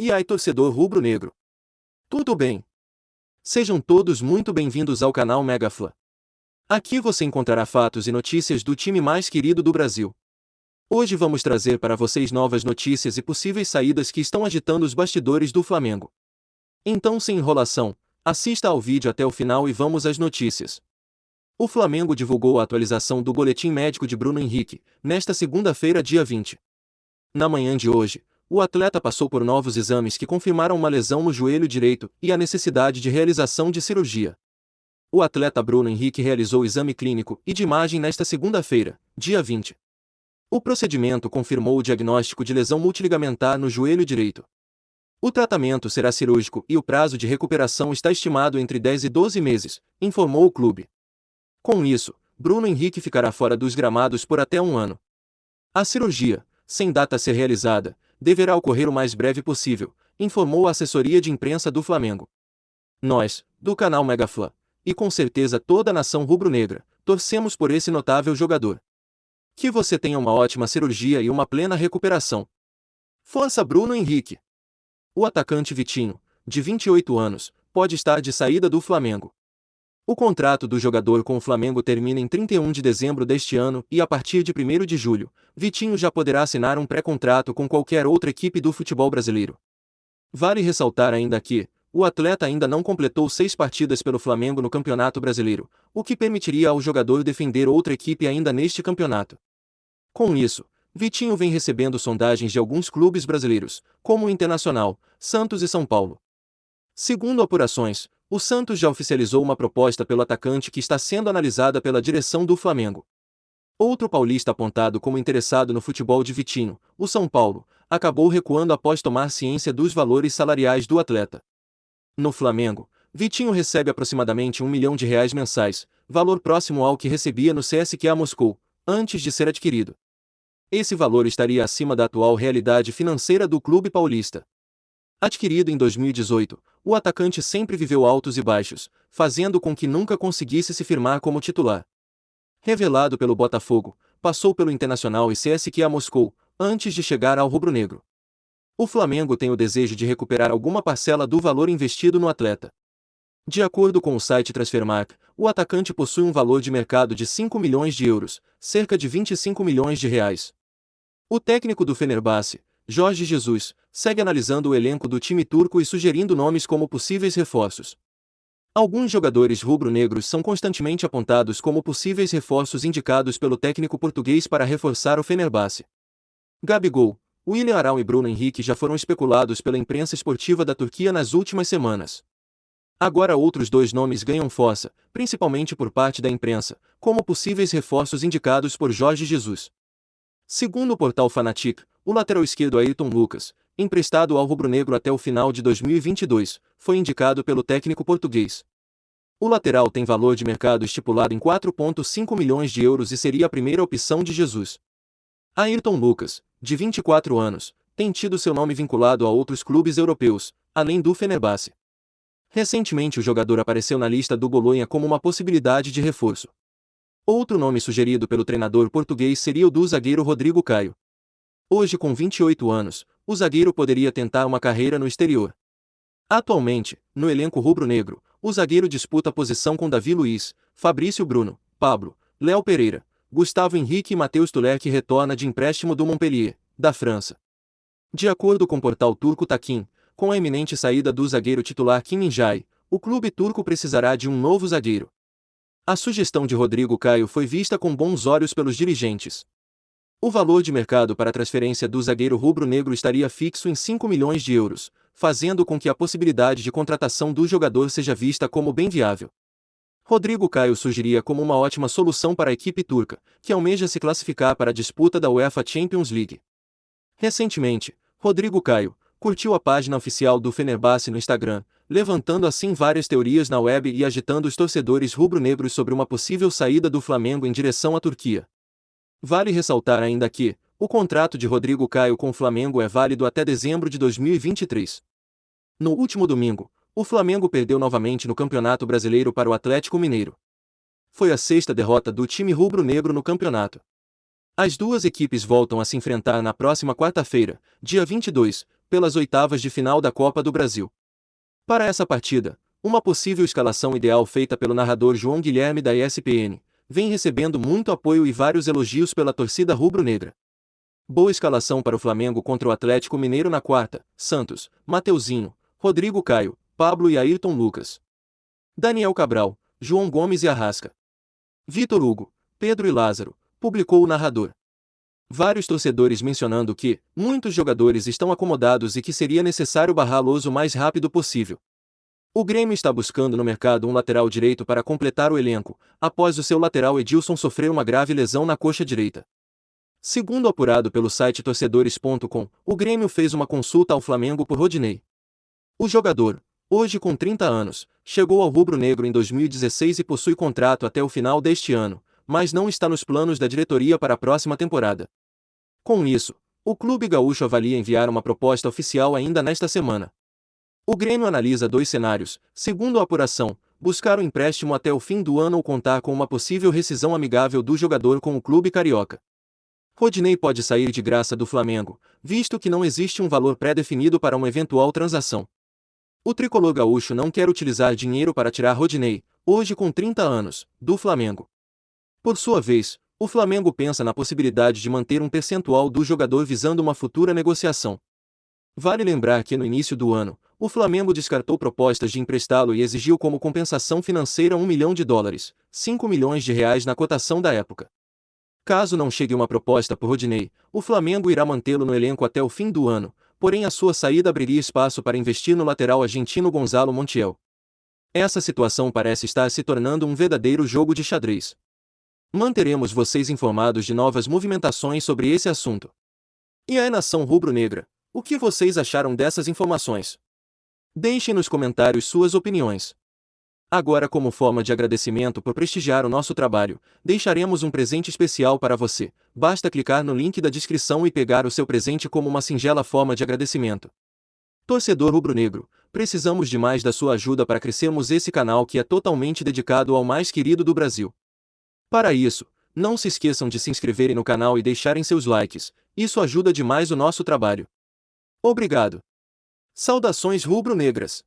E aí, torcedor rubro-negro? Tudo bem? Sejam todos muito bem-vindos ao canal Megafla. Aqui você encontrará fatos e notícias do time mais querido do Brasil. Hoje vamos trazer para vocês novas notícias e possíveis saídas que estão agitando os bastidores do Flamengo. Então, sem enrolação, assista ao vídeo até o final e vamos às notícias. O Flamengo divulgou a atualização do boletim médico de Bruno Henrique, nesta segunda-feira, dia 20. Na manhã de hoje, o atleta passou por novos exames que confirmaram uma lesão no joelho direito e a necessidade de realização de cirurgia. O atleta Bruno Henrique realizou o exame clínico e de imagem nesta segunda-feira, dia 20. O procedimento confirmou o diagnóstico de lesão multiligamentar no joelho direito. O tratamento será cirúrgico e o prazo de recuperação está estimado entre 10 e 12 meses, informou o clube. Com isso, Bruno Henrique ficará fora dos gramados por até um ano. A cirurgia, sem data a ser realizada, deverá ocorrer o mais breve possível, informou a assessoria de imprensa do Flamengo. Nós, do canal Megafla, e com certeza toda a nação rubro-negra, torcemos por esse notável jogador. Que você tenha uma ótima cirurgia e uma plena recuperação. Força, Bruno Henrique! O atacante Vitinho, de 28 anos, pode estar de saída do Flamengo. O contrato do jogador com o Flamengo termina em 31 de dezembro deste ano e a partir de 1º de julho, Vitinho já poderá assinar um pré-contrato com qualquer outra equipe do futebol brasileiro. Vale ressaltar ainda que, o atleta ainda não completou 6 partidas pelo Flamengo no Campeonato Brasileiro, o que permitiria ao jogador defender outra equipe ainda neste campeonato. Com isso, Vitinho vem recebendo sondagens de alguns clubes brasileiros, como o Internacional, Santos e São Paulo. Segundo apurações, o Santos já oficializou uma proposta pelo atacante que está sendo analisada pela direção do Flamengo. Outro paulista apontado como interessado no futebol de Vitinho, o São Paulo, acabou recuando após tomar ciência dos valores salariais do atleta. No Flamengo, Vitinho recebe aproximadamente R$ 1 milhão mensais, valor próximo ao que recebia no CSKA Moscou, antes de ser adquirido. Esse valor estaria acima da atual realidade financeira do clube paulista. Adquirido em 2018, o atacante sempre viveu altos e baixos, fazendo com que nunca conseguisse se firmar como titular. Revelado pelo Botafogo, passou pelo Internacional e CSKA Moscou, antes de chegar ao rubro-negro. O Flamengo tem o desejo de recuperar alguma parcela do valor investido no atleta. De acordo com o site Transfermarkt, o atacante possui um valor de mercado de 5 milhões de euros, cerca de 25 milhões de reais. O técnico do Fenerbahçe, Jorge Jesus, segue analisando o elenco do time turco e sugerindo nomes como possíveis reforços. Alguns jogadores rubro-negros são constantemente apontados como possíveis reforços indicados pelo técnico português para reforçar o Fenerbahçe. Gabigol, William Arão e Bruno Henrique já foram especulados pela imprensa esportiva da Turquia nas últimas semanas. Agora outros 2 nomes ganham força, principalmente por parte da imprensa, como possíveis reforços indicados por Jorge Jesus. Segundo o portal Fanatic, o lateral esquerdo Ayrton Lucas, emprestado ao rubro-negro até o final de 2022, foi indicado pelo técnico português. O lateral tem valor de mercado estipulado em 4,5 milhões de euros e seria a primeira opção de Jesus. Ayrton Lucas, de 24 anos, tem tido seu nome vinculado a outros clubes europeus, além do Fenerbahçe. Recentemente o jogador apareceu na lista do Bolonha como uma possibilidade de reforço. Outro nome sugerido pelo treinador português seria o do zagueiro Rodrigo Caio. Hoje com 28 anos, o zagueiro poderia tentar uma carreira no exterior. Atualmente, no elenco rubro-negro, o zagueiro disputa a posição com Davi Luiz, Fabrício Bruno, Pablo, Léo Pereira, Gustavo Henrique e Matheus Tuller, que retorna de empréstimo do Montpellier, da França. De acordo com o portal turco Takin, com a iminente saída do zagueiro titular Kim Min-jae, o clube turco precisará de um novo zagueiro. A sugestão de Rodrigo Caio foi vista com bons olhos pelos dirigentes. O valor de mercado para a transferência do zagueiro rubro-negro estaria fixo em 5 milhões de euros, fazendo com que a possibilidade de contratação do jogador seja vista como bem viável. Rodrigo Caio surgiria como uma ótima solução para a equipe turca, que almeja se classificar para a disputa da UEFA Champions League. Recentemente, Rodrigo Caio curtiu a página oficial do Fenerbahçe no Instagram, levantando assim várias teorias na web e agitando os torcedores rubro-negros sobre uma possível saída do Flamengo em direção à Turquia. Vale ressaltar ainda que, o contrato de Rodrigo Caio com o Flamengo é válido até dezembro de 2023. No último domingo, o Flamengo perdeu novamente no Campeonato Brasileiro para o Atlético Mineiro. Foi a 6ª derrota do time rubro-negro no campeonato. As duas equipes voltam a se enfrentar na próxima quarta-feira, dia 22, pelas oitavas de final da Copa do Brasil. Para essa partida, uma possível escalação ideal feita pelo narrador João Guilherme da ESPN, vem recebendo muito apoio e vários elogios pela torcida rubro-negra. Boa escalação para o Flamengo contra o Atlético Mineiro na quarta: Santos, Mateuzinho, Rodrigo Caio, Pablo e Ayrton Lucas. Daniel Cabral, João Gomes e Arrasca. Vitor Hugo, Pedro e Lázaro, publicou o narrador. Vários torcedores mencionando que muitos jogadores estão acomodados e que seria necessário barrá-los o mais rápido possível. O Grêmio está buscando no mercado um lateral direito para completar o elenco, após o seu lateral Edilson sofrer uma grave lesão na coxa direita. Segundo apurado pelo site torcedores.com, o Grêmio fez uma consulta ao Flamengo por Rodinei. O jogador, hoje com 30 anos, chegou ao rubro-negro em 2016 e possui contrato até o final deste ano, mas não está nos planos da diretoria para a próxima temporada. Com isso, o clube gaúcho avalia enviar uma proposta oficial ainda nesta semana. O Grêmio analisa dois cenários: segundo a apuração, buscar o empréstimo até o fim do ano ou contar com uma possível rescisão amigável do jogador com o clube carioca. Rodinei pode sair de graça do Flamengo, visto que não existe um valor pré-definido para uma eventual transação. O tricolor gaúcho não quer utilizar dinheiro para tirar Rodinei, hoje com 30 anos, do Flamengo. Por sua vez, o Flamengo pensa na possibilidade de manter um percentual do jogador visando uma futura negociação. Vale lembrar que no início do ano, o Flamengo descartou propostas de emprestá-lo e exigiu como compensação financeira $1 milhão, R$ 5 milhões na cotação da época. Caso não chegue uma proposta por Rodinei, o Flamengo irá mantê-lo no elenco até o fim do ano, porém a sua saída abriria espaço para investir no lateral argentino Gonzalo Montiel. Essa situação parece estar se tornando um verdadeiro jogo de xadrez. Manteremos vocês informados de novas movimentações sobre esse assunto. E a nação rubro-negra, o que vocês acharam dessas informações? Deixem nos comentários suas opiniões. Agora, como forma de agradecimento por prestigiar o nosso trabalho, deixaremos um presente especial para você. Basta clicar no link da descrição e pegar o seu presente como uma singela forma de agradecimento. Torcedor rubro-negro, precisamos demais da sua ajuda para crescermos esse canal que é totalmente dedicado ao mais querido do Brasil. Para isso, não se esqueçam de se inscreverem no canal e deixarem seus likes, isso ajuda demais o nosso trabalho. Obrigado. Saudações rubro-negras.